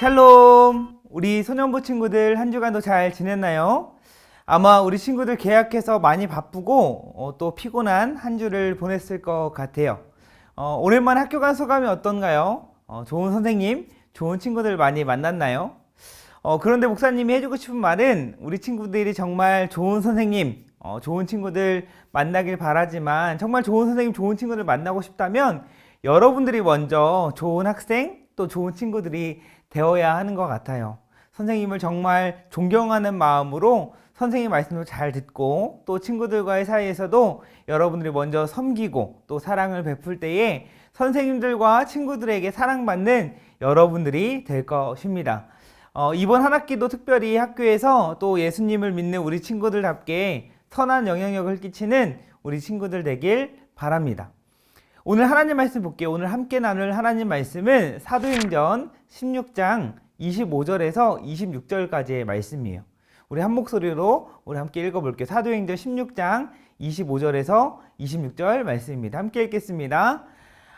샬롬! 우리 소년부 친구들 한 주간도 잘 지냈나요? 아마 우리 친구들 개학해서 많이 바쁘고 또 피곤한 한 주를 보냈을 것 같아요. 오랜만에 학교 간 소감이 어떤가요? 좋은 선생님, 좋은 친구들 많이 만났나요? 그런데 목사님이 해주고 싶은 말은 우리 친구들이 정말 좋은 선생님, 좋은 친구들 만나길 바라지만 정말 좋은 선생님, 좋은 친구들 만나고 싶다면 여러분들이 먼저 좋은 학생, 또 좋은 친구들이 되어야 하는 것 같아요. 선생님을 정말 존경하는 마음으로 선생님 말씀도 잘 듣고 또 친구들과의 사이에서도 여러분들이 먼저 섬기고 또 사랑을 베풀 때에 선생님들과 친구들에게 사랑받는 여러분들이 될 것입니다. 이번 한 학기도 특별히 학교에서 또 예수님을 믿는 우리 친구들답게 선한 영향력을 끼치는 우리 친구들 되길 바랍니다. 오늘 하나님 말씀 볼게요. 오늘 함께 나눌 하나님 말씀은 사도행전 16장 25절에서 26절까지의 말씀이에요. 우리 한 목소리로 우리 함께 읽어볼게요. 사도행전 16장 25절에서 26절 말씀입니다. 함께 읽겠습니다.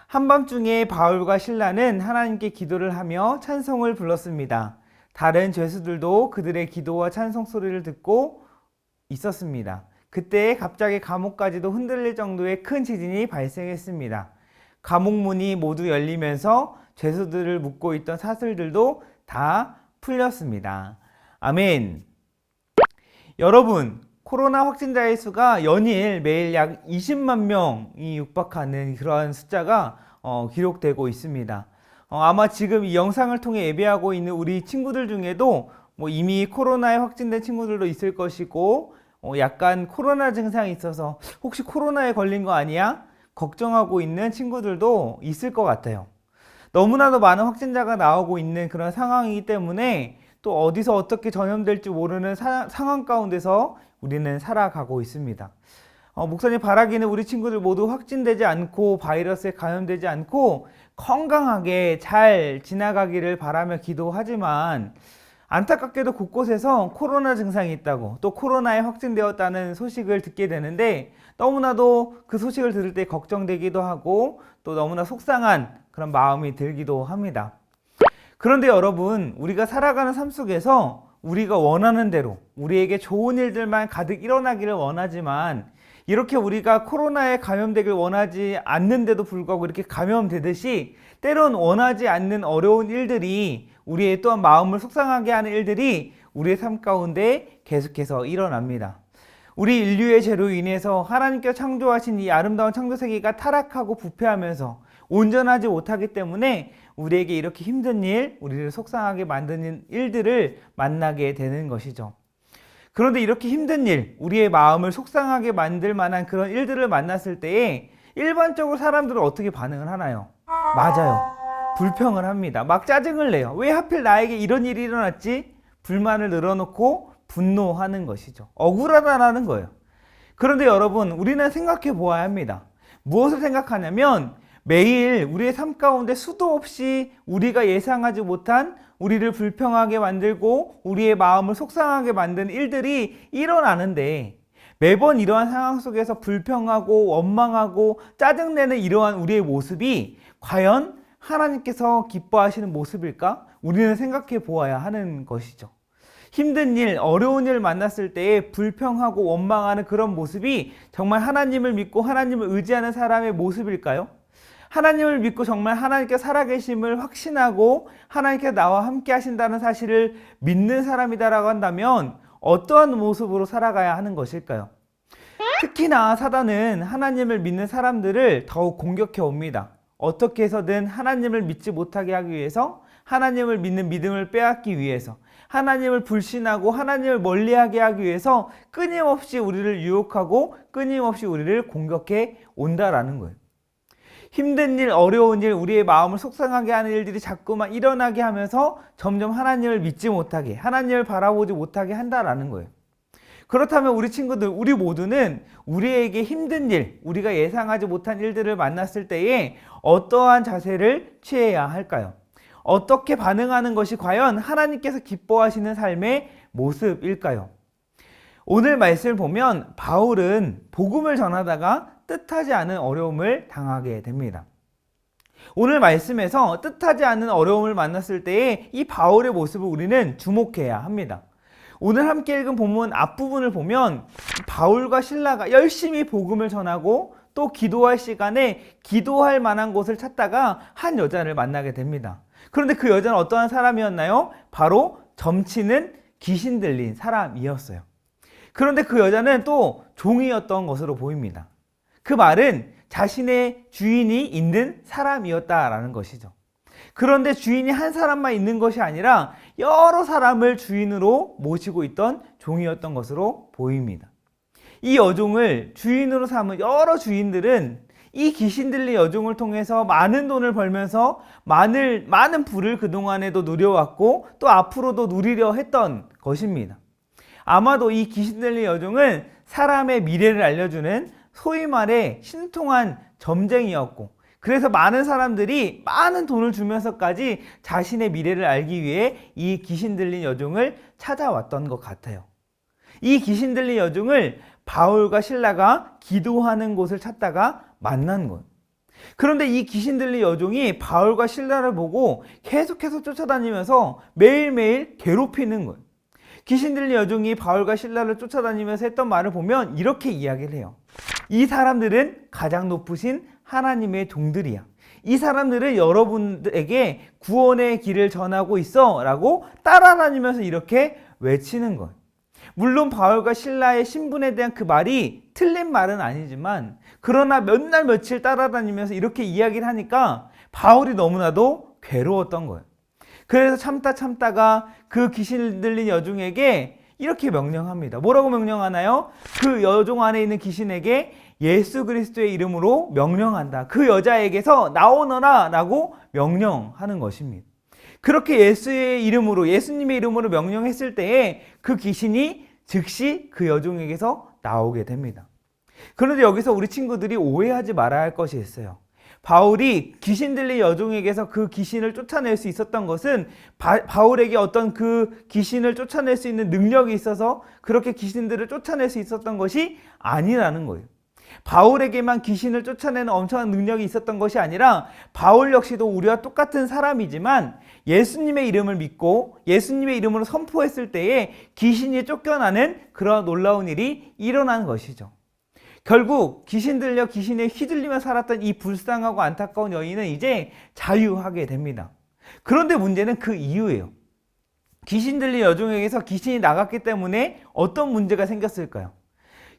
한밤중에 바울과 실라는 하나님께 기도를 하며 찬송을 불렀습니다. 다른 죄수들도 그들의 기도와 찬송 소리를 듣고 있었습니다. 그때 갑자기 감옥까지도 흔들릴 정도의 큰 지진이 발생했습니다. 감옥 문이 모두 열리면서 죄수들을 묶고 있던 사슬들도 다 풀렸습니다. 아멘. 여러분, 코로나 확진자의 수가 연일 매일 약 20만 명이 육박하는 그러한 숫자가 기록되고 있습니다. 아마 지금 이 영상을 통해 예배하고 있는 우리 친구들 중에도 이미 코로나에 확진된 친구들도 있을 것이고 약간 코로나 증상이 있어서 혹시 코로나에 걸린 거 아니야? 걱정하고 있는 친구들도 있을 것 같아요. 너무나도 많은 확진자가 나오고 있는 그런 상황이기 때문에 또 어디서 어떻게 전염될지 모르는 상황 가운데서 우리는 살아가고 있습니다. 목사님 바라기는 우리 친구들 모두 확진되지 않고 바이러스에 감염되지 않고 건강하게 잘 지나가기를 바라며 기도하지만 안타깝게도 곳곳에서 코로나 증상이 있다고 또 코로나에 확진되었다는 소식을 듣게 되는데 너무나도 그 소식을 들을 때 걱정되기도 하고 또 너무나 속상한 그런 마음이 들기도 합니다. 그런데 여러분, 우리가 살아가는 삶 속에서 우리가 원하는 대로 우리에게 좋은 일들만 가득 일어나기를 원하지만 이렇게 우리가 코로나에 감염되길 원하지 않는데도 불구하고 이렇게 감염되듯이 때론 원하지 않는 어려운 일들이 우리의 또한 마음을 속상하게 하는 일들이 우리의 삶 가운데 계속해서 일어납니다. 우리 인류의 죄로 인해서 하나님께서 창조하신 이 아름다운 창조세계가 타락하고 부패하면서 온전하지 못하기 때문에 우리에게 이렇게 힘든 일, 우리를 속상하게 만드는 일들을 만나게 되는 것이죠. 그런데 이렇게 힘든 일, 우리의 마음을 속상하게 만들 만한 그런 일들을 만났을 때에 일반적으로 사람들은 어떻게 반응을 하나요? 맞아요. 불평을 합니다. 막 짜증을 내요. 왜 하필 나에게 이런 일이 일어났지? 불만을 늘어놓고 분노하는 것이죠. 억울하다라는 거예요. 그런데 여러분, 우리는 생각해 보아야 합니다. 무엇을 생각하냐면 매일 우리의 삶 가운데 수도 없이 우리가 예상하지 못한 우리를 불평하게 만들고 우리의 마음을 속상하게 만드는 일들이 일어나는데 매번 이러한 상황 속에서 불평하고 원망하고 짜증내는 이러한 우리의 모습이 과연 하나님께서 기뻐하시는 모습일까? 우리는 생각해 보아야 하는 것이죠. 힘든 일, 어려운 일 만났을 때에 불평하고 원망하는 그런 모습이 정말 하나님을 믿고 하나님을 의지하는 사람의 모습일까요? 하나님을 믿고 정말 하나님께 살아계심을 확신하고 하나님께 나와 함께 하신다는 사실을 믿는 사람이다라고 한다면 어떠한 모습으로 살아가야 하는 것일까요? 특히나 사단은 하나님을 믿는 사람들을 더욱 공격해 옵니다. 어떻게 해서든 하나님을 믿지 못하게 하기 위해서, 하나님을 믿는 믿음을 빼앗기 위해서, 하나님을 불신하고 하나님을 멀리하게 하기 위해서 끊임없이 우리를 유혹하고 끊임없이 우리를 공격해 온다라는 거예요. 힘든 일, 어려운 일, 우리의 마음을 속상하게 하는 일들이 자꾸만 일어나게 하면서 점점 하나님을 믿지 못하게, 하나님을 바라보지 못하게 한다라는 거예요. 그렇다면 우리 친구들, 우리 모두는 우리에게 힘든 일, 우리가 예상하지 못한 일들을 만났을 때에 어떠한 자세를 취해야 할까요? 어떻게 반응하는 것이 과연 하나님께서 기뻐하시는 삶의 모습일까요? 오늘 말씀을 보면 바울은 복음을 전하다가 뜻하지 않은 어려움을 당하게 됩니다. 오늘 말씀에서 뜻하지 않은 어려움을 만났을 때에 이 바울의 모습을 우리는 주목해야 합니다. 오늘 함께 읽은 본문 앞부분을 보면 바울과 실라가 열심히 복음을 전하고 또 기도할 시간에 기도할 만한 곳을 찾다가 한 여자를 만나게 됩니다. 그런데 그 여자는 어떠한 사람이었나요? 바로 점치는 귀신 들린 사람이었어요. 그런데 그 여자는 또 종이었던 것으로 보입니다. 그 말은 자신의 주인이 있는 사람이었다라는 것이죠. 그런데 주인이 한 사람만 있는 것이 아니라 여러 사람을 주인으로 모시고 있던 종이었던 것으로 보입니다. 이 여종을 주인으로 삼은 여러 주인들은 이 귀신 들린 여종을 통해서 많은 돈을 벌면서 많은 부를 그동안에도 누려왔고 또 앞으로도 누리려 했던 것입니다. 아마도 이 귀신 들린 여종은 사람의 미래를 알려주는 소위 말해 신통한 점쟁이였고 그래서 많은 사람들이 많은 돈을 주면서까지 자신의 미래를 알기 위해 이 귀신 들린 여종을 찾아왔던 것 같아요. 이 귀신 들린 여종을 바울과 실라가 기도하는 곳을 찾다가 만난 거예요. 그런데 이 귀신 들린 여종이 바울과 실라를 보고 계속해서 쫓아다니면서 매일매일 괴롭히는 거예요. 귀신 들린 여종이 바울과 실라를 쫓아다니면서 했던 말을 보면 이렇게 이야기를 해요. 이 사람들은 가장 높으신 하나님의 종들이야. 이 사람들은 여러분에게 구원의 길을 전하고 있어 라고 따라다니면서 이렇게 외치는 거예요. 물론 바울과 실라의 신분에 대한 그 말이 틀린 말은 아니지만 그러나 몇 날 며칠 따라다니면서 이렇게 이야기를 하니까 바울이 너무나도 괴로웠던 거예요. 그래서 참다가 그 귀신 들린 여종에게 이렇게 명령합니다. 뭐라고 명령하나요? 그 여종 안에 있는 귀신에게 예수 그리스도의 이름으로 명령한다. 그 여자에게서 나오너라 라고 명령하는 것입니다. 그렇게 예수의 이름으로, 예수님의 이름으로 명령했을 때에 그 귀신이 즉시 그 여종에게서 나오게 됩니다. 그런데 여기서 우리 친구들이 오해하지 말아야 할 것이 있어요. 바울이 귀신 들린 여종에게서 그 귀신을 쫓아낼 수 있었던 것은 바울에게 어떤 그 귀신을 쫓아낼 수 있는 능력이 있어서 그렇게 귀신들을 쫓아낼 수 있었던 것이 아니라는 거예요. 바울에게만 귀신을 쫓아내는 엄청난 능력이 있었던 것이 아니라 바울 역시도 우리와 똑같은 사람이지만 예수님의 이름을 믿고 예수님의 이름으로 선포했을 때에 귀신이 쫓겨나는 그런 놀라운 일이 일어난 것이죠. 결국 귀신 들려 귀신에 휘둘리며 살았던 이 불쌍하고 안타까운 여인은 이제 자유하게 됩니다. 그런데 문제는 그 이유예요. 귀신 들린 여종에게서 귀신이 나갔기 때문에 어떤 문제가 생겼을까요?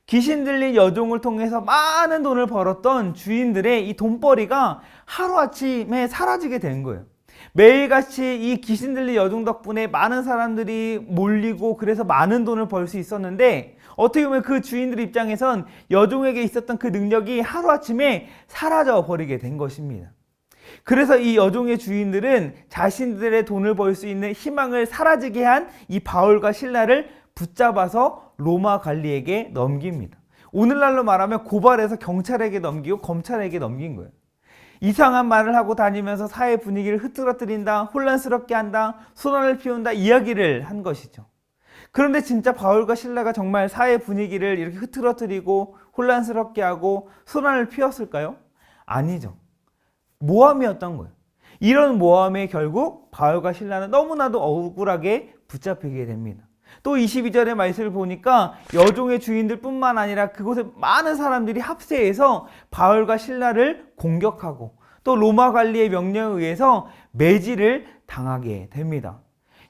귀신 들린 여종을 통해서 많은 돈을 벌었던 주인들의 이 돈벌이가 하루아침에 사라지게 된 거예요. 매일같이 이 귀신 들린 여종 덕분에 많은 사람들이 몰리고 그래서 많은 돈을 벌 수 있었는데 어떻게 보면 그 주인들 입장에선 여종에게 있었던 그 능력이 하루아침에 사라져 버리게 된 것입니다. 그래서 이 여종의 주인들은 자신들의 돈을 벌 수 있는 희망을 사라지게 한 이 바울과 실라를 붙잡아서 로마 관리에게 넘깁니다. 오늘날로 말하면 고발해서 경찰에게 넘기고 검찰에게 넘긴 거예요. 이상한 말을 하고 다니면서 사회 분위기를 흐트러뜨린다, 혼란스럽게 한다, 소란을 피운다 이야기를 한 것이죠. 그런데 진짜 바울과 실라가 정말 사회 분위기를 이렇게 흐트러뜨리고 혼란스럽게 하고 소란을 피웠을까요? 아니죠. 모함이었던 거예요. 이런 모함에 결국 바울과 실라는 너무나도 억울하게 붙잡히게 됩니다. 또 22절의 말씀을 보니까 여종의 주인들 뿐만 아니라 그곳에 많은 사람들이 합세해서 바울과 실라를 공격하고 또 로마 관리의 명령에 의해서 매질을 당하게 됩니다.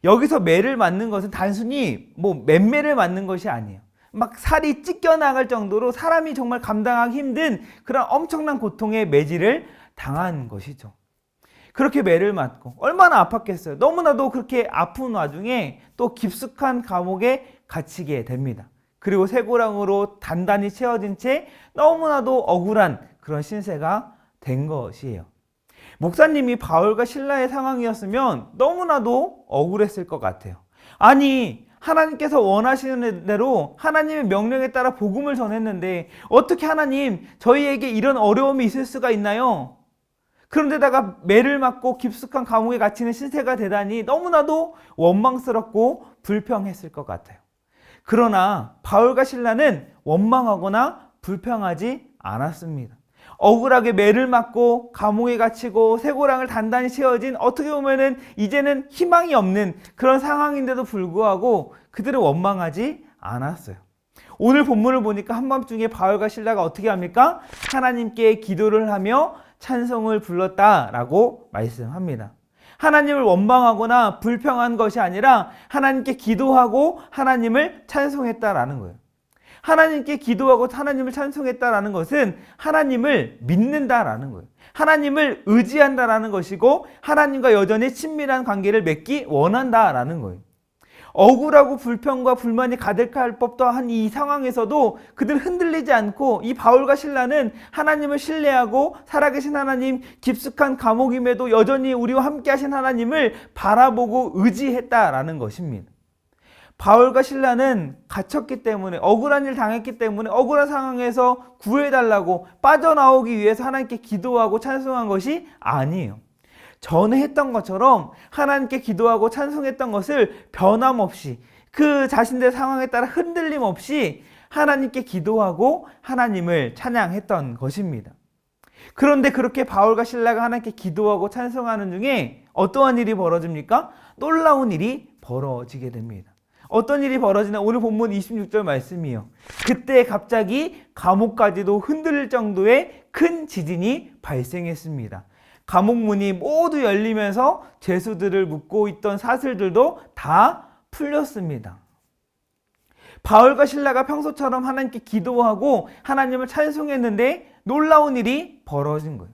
여기서 매를 맞는 것은 단순히 맴매를 맞는 것이 아니에요. 막 살이 찢겨나갈 정도로 사람이 정말 감당하기 힘든 그런 엄청난 고통의 매질을 당한 것이죠. 그렇게 매를 맞고 얼마나 아팠겠어요. 너무나도 그렇게 아픈 와중에 또 깊숙한 감옥에 갇히게 됩니다. 그리고 쇠고랑으로 단단히 채워진 채 너무나도 억울한 그런 신세가 된 것이에요. 목사님이 바울과 실라의 상황이었으면 너무나도 억울했을 것 같아요. 아니, 하나님께서 원하시는 대로 하나님의 명령에 따라 복음을 전했는데 어떻게 하나님 저희에게 이런 어려움이 있을 수가 있나요? 그런데다가 매를 맞고 깊숙한 감옥에 갇히는 신세가 되다니 너무나도 원망스럽고 불평했을 것 같아요. 그러나 바울과 실라는 원망하거나 불평하지 않았습니다. 억울하게 매를 맞고 감옥에 갇히고 쇠고랑을 단단히 채워진 어떻게 보면은 이제는 희망이 없는 그런 상황인데도 불구하고 그들은 원망하지 않았어요. 오늘 본문을 보니까 한밤중에 바울과 실라가 어떻게 합니까? 하나님께 기도를 하며 찬송을 불렀다라고 말씀합니다. 하나님을 원망하거나 불평한 것이 아니라 하나님께 기도하고 하나님을 찬송했다라는 거예요. 하나님께 기도하고 하나님을 찬송했다라는 것은 하나님을 믿는다라는 거예요. 하나님을 의지한다라는 것이고 하나님과 여전히 친밀한 관계를 맺기 원한다라는 거예요. 억울하고 불평과 불만이 가득할 법도 한 이 상황에서도 그들 흔들리지 않고 이 바울과 실라는 하나님을 신뢰하고 살아계신 하나님, 깊숙한 감옥임에도 여전히 우리와 함께 하신 하나님을 바라보고 의지했다라는 것입니다. 바울과 실라는 갇혔기 때문에 억울한 일 당했기 때문에 억울한 상황에서 구해달라고 빠져나오기 위해서 하나님께 기도하고 찬송한 것이 아니에요. 전에 했던 것처럼 하나님께 기도하고 찬송했던 것을 변함없이 그 자신들의 상황에 따라 흔들림 없이 하나님께 기도하고 하나님을 찬양했던 것입니다. 그런데 그렇게 바울과 실라가 하나님께 기도하고 찬송하는 중에 어떠한 일이 벌어집니까? 놀라운 일이 벌어지게 됩니다. 어떤 일이 벌어지나 오늘 본문 26절 말씀이요. 그때 갑자기 감옥까지도 흔들릴 정도의 큰 지진이 발생했습니다. 감옥 문이 모두 열리면서 죄수들을 묶고 있던 사슬들도 다 풀렸습니다. 바울과 실라가 평소처럼 하나님께 기도하고 하나님을 찬송했는데 놀라운 일이 벌어진 거예요.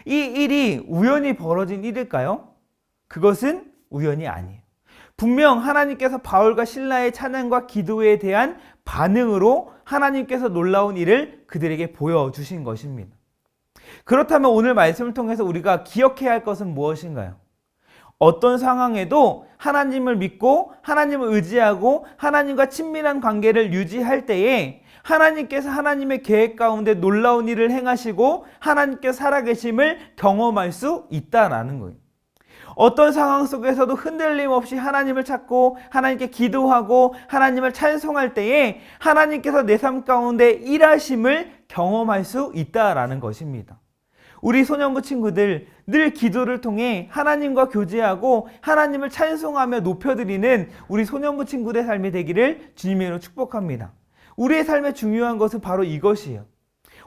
이 일이 우연히 벌어진 일일까요? 그것은 우연이 아니에요. 분명 하나님께서 바울과 실라의 찬양과 기도에 대한 반응으로 하나님께서 놀라운 일을 그들에게 보여주신 것입니다. 그렇다면 오늘 말씀을 통해서 우리가 기억해야 할 것은 무엇인가요? 어떤 상황에도 하나님을 믿고 하나님을 의지하고 하나님과 친밀한 관계를 유지할 때에 하나님께서 하나님의 계획 가운데 놀라운 일을 행하시고 하나님께서 살아계심을 경험할 수 있다라는 거예요. 어떤 상황 속에서도 흔들림 없이 하나님을 찾고 하나님께 기도하고 하나님을 찬송할 때에 하나님께서 내 삶 가운데 일하심을 경험할 수 있다라는 것입니다. 우리 소년부 친구들 늘 기도를 통해 하나님과 교제하고 하나님을 찬송하며 높여드리는 우리 소년부 친구들의 삶이 되기를 주님의 이름으로 축복합니다. 우리의 삶에 중요한 것은 바로 이것이에요.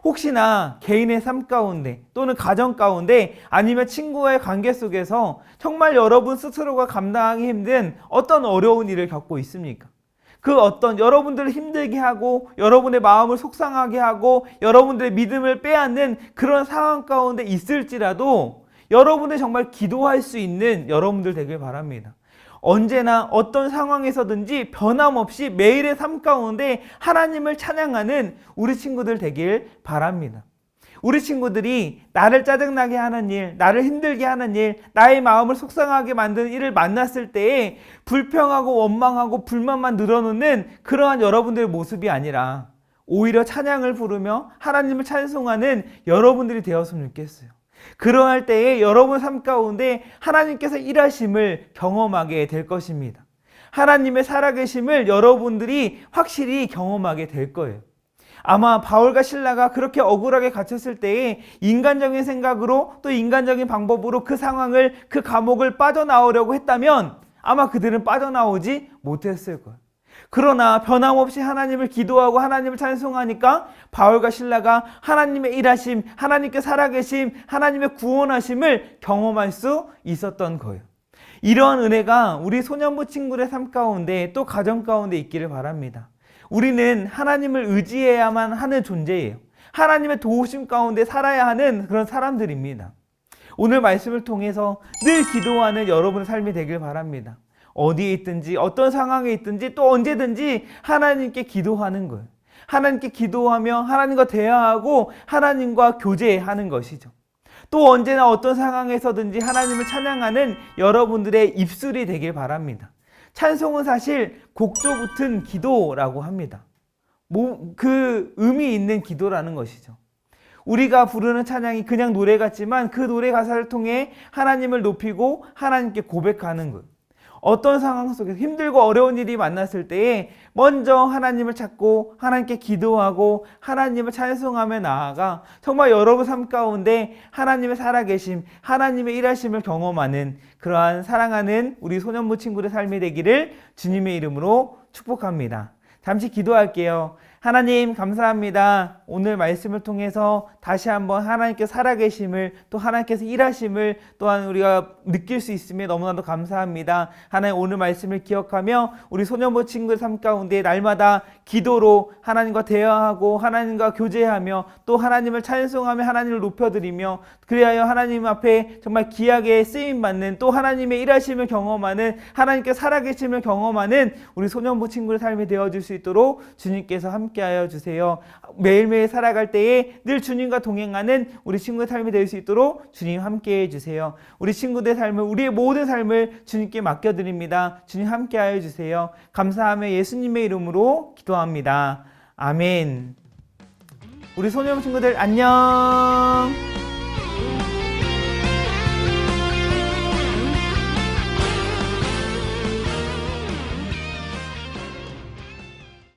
혹시나 개인의 삶 가운데 또는 가정 가운데 아니면 친구와의 관계 속에서 정말 여러분 스스로가 감당하기 힘든 어떤 어려운 일을 겪고 있습니까? 그 어떤 여러분들을 힘들게 하고 여러분의 마음을 속상하게 하고 여러분들의 믿음을 빼앗는 그런 상황 가운데 있을지라도 여러분들 정말 기도할 수 있는 여러분들 되길 바랍니다. 언제나 어떤 상황에서든지 변함없이 매일의 삶 가운데 하나님을 찬양하는 우리 친구들 되길 바랍니다. 우리 친구들이 나를 짜증나게 하는 일, 나를 힘들게 하는 일, 나의 마음을 속상하게 만드는 일을 만났을 때에 불평하고 원망하고 불만만 늘어놓는 그러한 여러분들의 모습이 아니라 오히려 찬양을 부르며 하나님을 찬송하는 여러분들이 되었으면 좋겠어요. 그러할 때에 여러분 삶 가운데 하나님께서 일하심을 경험하게 될 것입니다. 하나님의 살아계심을 여러분들이 확실히 경험하게 될 거예요. 아마 바울과 실라가 그렇게 억울하게 갇혔을 때에 인간적인 생각으로 또 인간적인 방법으로 그 상황을, 그 감옥을 빠져나오려고 했다면 아마 그들은 빠져나오지 못했을 거예요. 그러나 변함없이 하나님을 기도하고 하나님을 찬송하니까 바울과 실라가 하나님의 일하심, 하나님께 살아계심, 하나님의 구원하심을 경험할 수 있었던 거예요. 이러한 은혜가 우리 소년부 친구들의 삶 가운데 또 가정 가운데 있기를 바랍니다. 우리는 하나님을 의지해야만 하는 존재예요. 하나님의 도우심 가운데 살아야 하는 그런 사람들입니다. 오늘 말씀을 통해서 늘 기도하는 여러분의 삶이 되길 바랍니다. 어디에 있든지 어떤 상황에 있든지 또 언제든지 하나님께 기도하는 거예요. 하나님께 기도하며 하나님과 대화하고 하나님과 교제하는 것이죠. 또 언제나 어떤 상황에서든지 하나님을 찬양하는 여러분들의 입술이 되길 바랍니다. 찬송은 사실 곡조 붙은 기도라고 합니다. 그 의미 있는 기도라는 것이죠. 우리가 부르는 찬양이 그냥 노래 같지만 그 노래 가사를 통해 하나님을 높이고 하나님께 고백하는 것. 어떤 상황 속에서 힘들고 어려운 일이 만났을 때에 먼저 하나님을 찾고 하나님께 기도하고 하나님을 찬송하며 나아가 정말 여러분 삶 가운데 하나님의 살아계심, 하나님의 일하심을 경험하는 그러한 사랑하는 우리 소년부 친구들의 삶이 되기를 주님의 이름으로 축복합니다. 잠시 기도할게요. 하나님 감사합니다. 오늘 말씀을 통해서 다시 한번 하나님께서 살아계심을 또 하나님께서 일하심을 또한 우리가 느낄 수 있음에 너무나도 감사합니다. 하나님 오늘 말씀을 기억하며 우리 소년부 친구의 삶 가운데 날마다 기도로 하나님과 대화하고 하나님과 교제하며 또 하나님을 찬송하며 하나님을 높여드리며 그리하여 하나님 앞에 정말 귀하게 쓰임받는 또 하나님의 일하심을 경험하는 하나님께 살아계심을 경험하는 우리 소년부 친구의 삶이 되어줄 수 있도록 주님께서 함께하여 주세요. 매일매일 살아갈 때에 늘 주님과 동행하는 우리 친구의 삶이 될 수 있도록 주님 함께해 주세요. 우리 친구들의 삶을, 우리의 모든 삶을 주님께 맡겨드립니다. 주님 함께하여 주세요. 감사하며 예수님의 이름으로 기도합니다. 아멘. 우리 소년 친구들 안녕.